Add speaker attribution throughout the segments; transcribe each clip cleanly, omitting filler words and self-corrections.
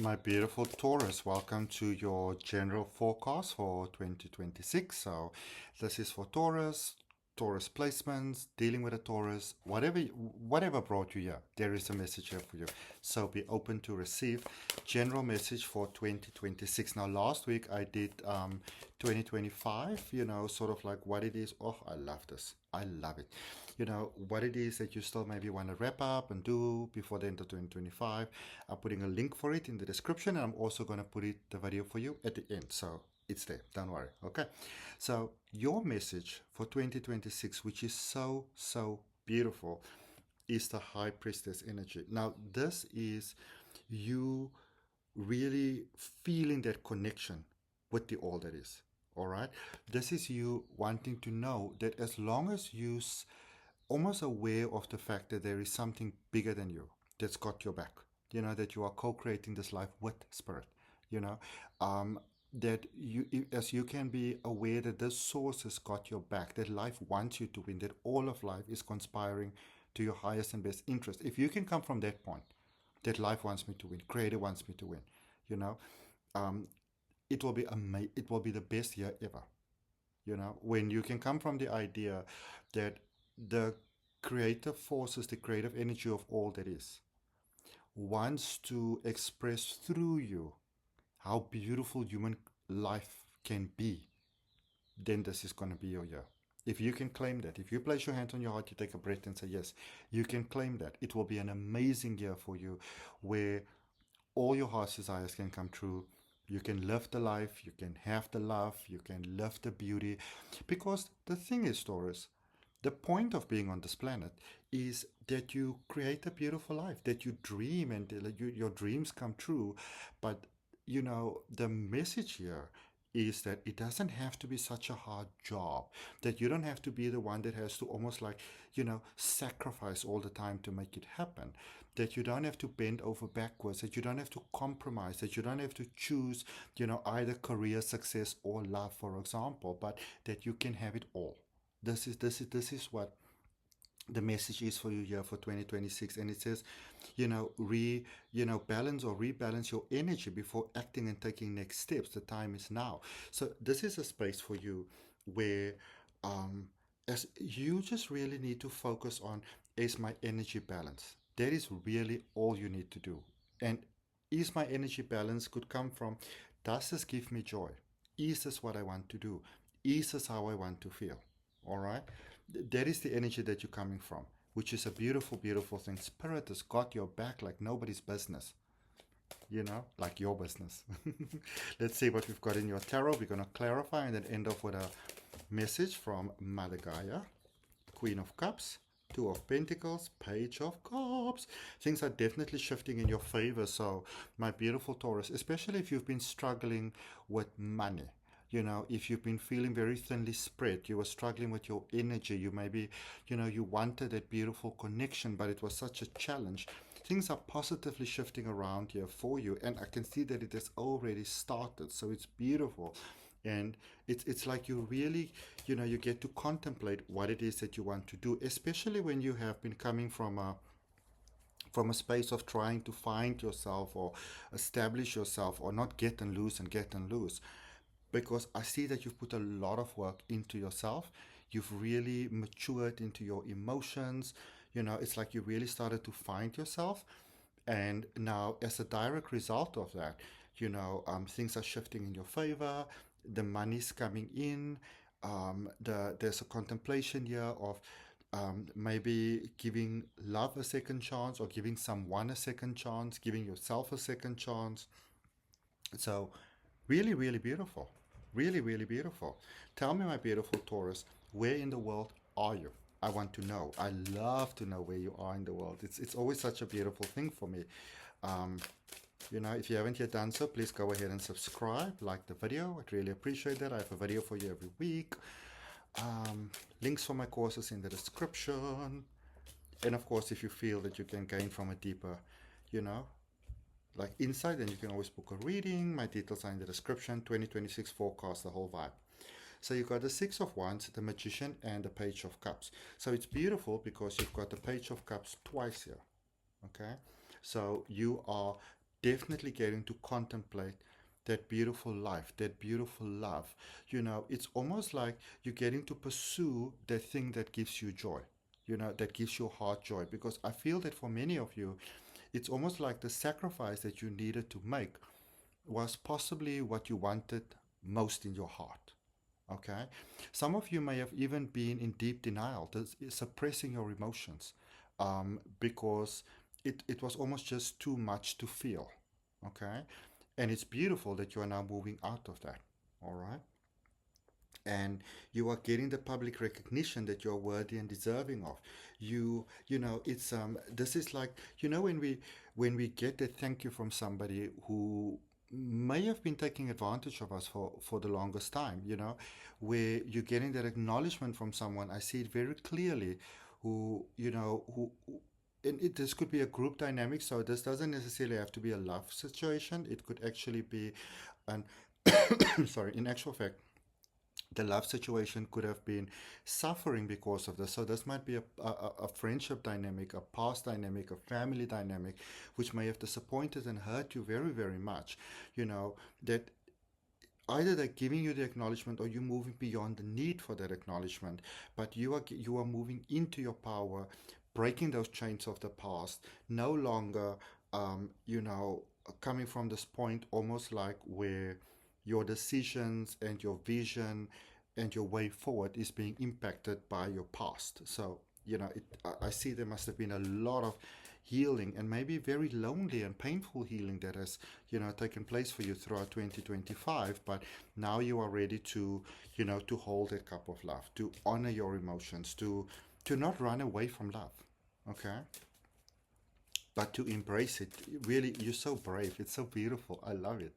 Speaker 1: My beautiful Taurus, welcome to your general forecast for 2026. So, this is for Taurus, Taurus placements, dealing with a Taurus, whatever brought you here. There is a message here for you. So, be open to receive general message for 2026. Now, last week I did 2025. Sort of like what it is. Oh, I love this. I love it. What it is that you still maybe want to wrap up and do before the end of 2025. I'm putting a link for it in the description, and I'm also going to put the video for you at the end, so it's there, don't worry. Okay, so your message for 2026, which is so beautiful, is the High Priestess energy. Now this is you really feeling that connection with the all that is. All right, this is you wanting to know that as long as you almost aware of the fact that there is something bigger than you that's got your back, that you are co-creating this life with spirit, you know um, that as you can be aware that this source has got your back, that life wants you to win, that all of life is conspiring to your highest and best interest. If you can come from that point, that life wants me to win, creator wants me to win, you know um, it will be it will be the best year ever. When you can come from the idea that the creative forces, the creative energy of all that is, wants to express through you how beautiful human life can be, then this is going to be your year. If you can claim that, if you place your hand on your heart, you take a breath and say, yes, you can claim that. It will be an amazing year for you where all your heart's desires can come true. You can live the life, you can have the love, you can live the beauty. Because the thing is, Taurus, the point of being on this planet is that you create a beautiful life, that you dream and your dreams come true. But, the message here is that it doesn't have to be such a hard job, that you don't have to be the one that has to almost like, sacrifice all the time to make it happen, that you don't have to bend over backwards, that you don't have to compromise, that you don't have to choose, either career success or love, for example, but that you can have it all. This is what the message is for you here for 2026. And it says, balance or rebalance your energy before acting and taking next steps. The time is now. So this is a space for you where um as you just really need to focus on, is my energy balance? That is really all you need to do. And is my energy balance could come from, does this give me joy? Is this what I want to do? Is this how I want to feel? All right, that is the energy that you're coming from, which is a beautiful, beautiful thing. Spirit has got your back like nobody's business, like your business. Let's see what we've got in your tarot. We're going to clarify and then end off with a message from Mother Gaia. Queen of Cups, Two of Pentacles, Page of Cups. Things are definitely shifting in your favor. So, my beautiful Taurus, especially if you've been struggling with money, if you've been feeling very thinly spread, you were struggling with your energy, you maybe, you wanted that beautiful connection, but it was such a challenge. Things are positively shifting around here for you, and I can see that it has already started. So it's beautiful. And it's like you really, you get to contemplate what it is that you want to do, especially when you have been coming from a space of trying to find yourself or establish yourself, or not get and lose and get and lose. Because I see that you've put a lot of work into yourself. You've really matured into your emotions. It's like you really started to find yourself. And now, as a direct result of that, things are shifting in your favor. The money's coming in. There's a contemplation here of maybe giving love a second chance, or giving someone a second chance, giving yourself a second chance. So, really, really beautiful. Really, really beautiful. Tell me, my beautiful Taurus, where in the world are you? I want to know. I love to know where you are in the world. It's always such a beautiful thing for me. Um, if you haven't yet done so, please go ahead and subscribe, like the video. I'd really appreciate that. I have a video for you every week. Links for my courses in the description. And of course, if you feel that you can gain from a deeper, you know, like insight, then you can always book a reading. My details are in the description. 2026 forecast, the whole vibe. So you've got the Six of Wands, the Magician, and the Page of Cups. So it's beautiful because you've got the Page of Cups twice here. Okay, so you are definitely getting to contemplate that beautiful life, that beautiful love. It's almost like you're getting to pursue the thing that gives you joy, that gives your heart joy. Because I feel that for many of you, it's almost like the sacrifice that you needed to make was possibly what you wanted most in your heart. Okay? Some of you may have even been in deep denial, suppressing your emotions, because it was almost just too much to feel. Okay? And it's beautiful that you are now moving out of that. All right? And you are getting the public recognition that you're worthy and deserving of. It's this is like, when we get a thank you from somebody who may have been taking advantage of us for the longest time, where you're getting that acknowledgement from someone. I see it very clearly, who and this could be a group dynamic, so this doesn't necessarily have to be a love situation. It could actually be an sorry, in actual fact, the love situation could have been suffering because of this. So this might be a friendship dynamic, a past dynamic, a family dynamic, which may have disappointed and hurt you very, very much. That either they're giving you the acknowledgement or you're moving beyond the need for that acknowledgement, but you are moving into your power, breaking those chains of the past, no longer, coming from this point almost like where your decisions and your vision and your way forward is being impacted by your past. So, I see there must have been a lot of healing and maybe very lonely and painful healing that has, taken place for you throughout 2025. But now you are ready to hold that cup of love, to honor your emotions, to not run away from love. Okay? But to embrace it. Really, you're so brave. It's so beautiful. I love it.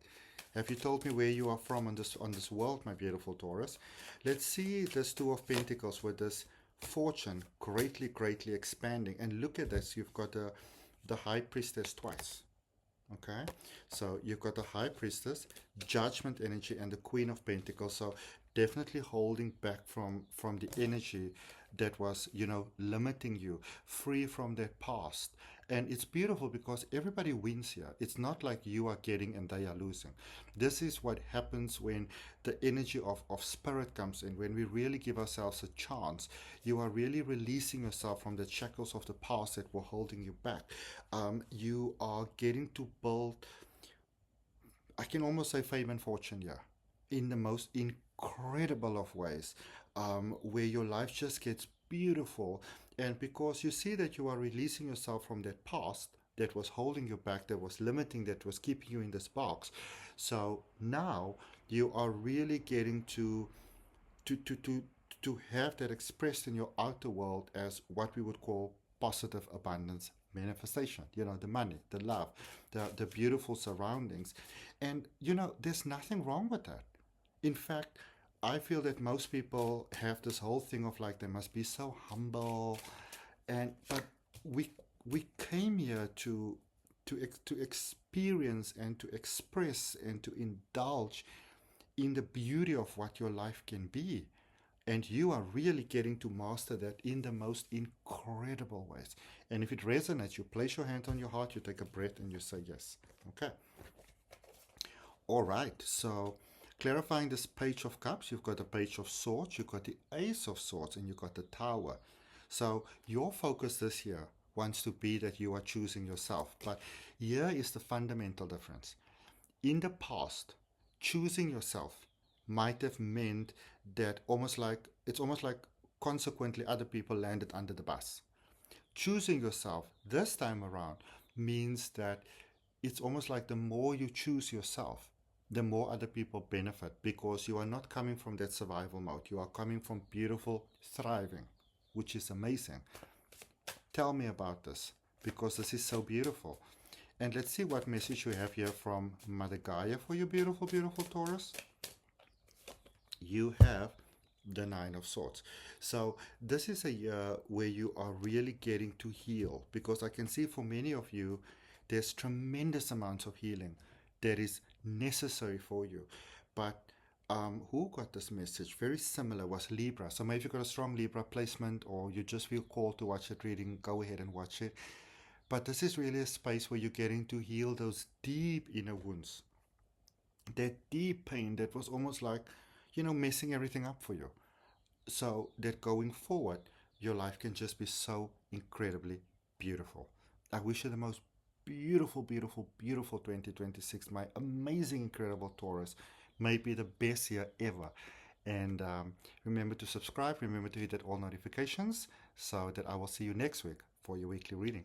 Speaker 1: Have you told me where you are from on this world, my beautiful Taurus? Let's see this Two of Pentacles with this fortune greatly, greatly expanding. And look at this. You've got the High Priestess twice. Okay, so you've got the High Priestess, Judgment energy, and the Queen of Pentacles. So definitely holding back from the energy that was, limiting you, free from that past. And it's beautiful because everybody wins here. It's not like you are getting and they are losing. This is what happens when the energy of spirit comes in, when we really give ourselves a chance. You are really releasing yourself from the shackles of the past that were holding you back. You are getting to build, I can almost say, fame and fortune here in the most incredible of ways, where your life just gets beautiful. And because you see that you are releasing yourself from that past that was holding you back, that was limiting, that was keeping you in this box. So now you are really getting to to to to have that expressed in your outer world as what we would call positive abundance manifestation. The money, the love, the beautiful surroundings. And there's nothing wrong with that. In fact, I feel that most people have this whole thing of like they must be so humble, but we we came here to experience and to express and to indulge in the beauty of what your life can be. And you are really getting to master that in the most incredible ways. And if it resonates, you place your hand on your heart, you take a breath, and you say yes. Okay. All right. So, clarifying this Page of Cups, you've got the Page of Swords, you've got the Ace of Swords, and you've got the Tower. So, your focus this year wants to be that you are choosing yourself. But here is the fundamental difference. In the past, choosing yourself might have meant that it's almost like consequently other people landed under the bus. Choosing yourself this time around means that it's almost like the more you choose yourself, the more other people benefit because you are not coming from that survival mode. You are coming from beautiful thriving, which is amazing. Tell me about this because this is so beautiful. And let's see what message we have here from Mother Gaia for you, beautiful, beautiful Taurus. You have the Nine of Swords. So this is a year where you are really getting to heal because I can see for many of you, there's tremendous amounts of healing that is necessary for you. But who got this message? Very similar was Libra. So maybe you got a strong Libra placement or you just feel called to watch that reading, go ahead and watch it. But this is really a space where you're getting to heal those deep inner wounds, that deep pain that was almost like, messing everything up for you. So that going forward, your life can just be so incredibly beautiful. I wish you the most beautiful, beautiful, beautiful 2026. My amazing, incredible Taurus. May be the best year ever. And remember to subscribe. Remember to hit that all notifications so that I will see you next week for your weekly reading.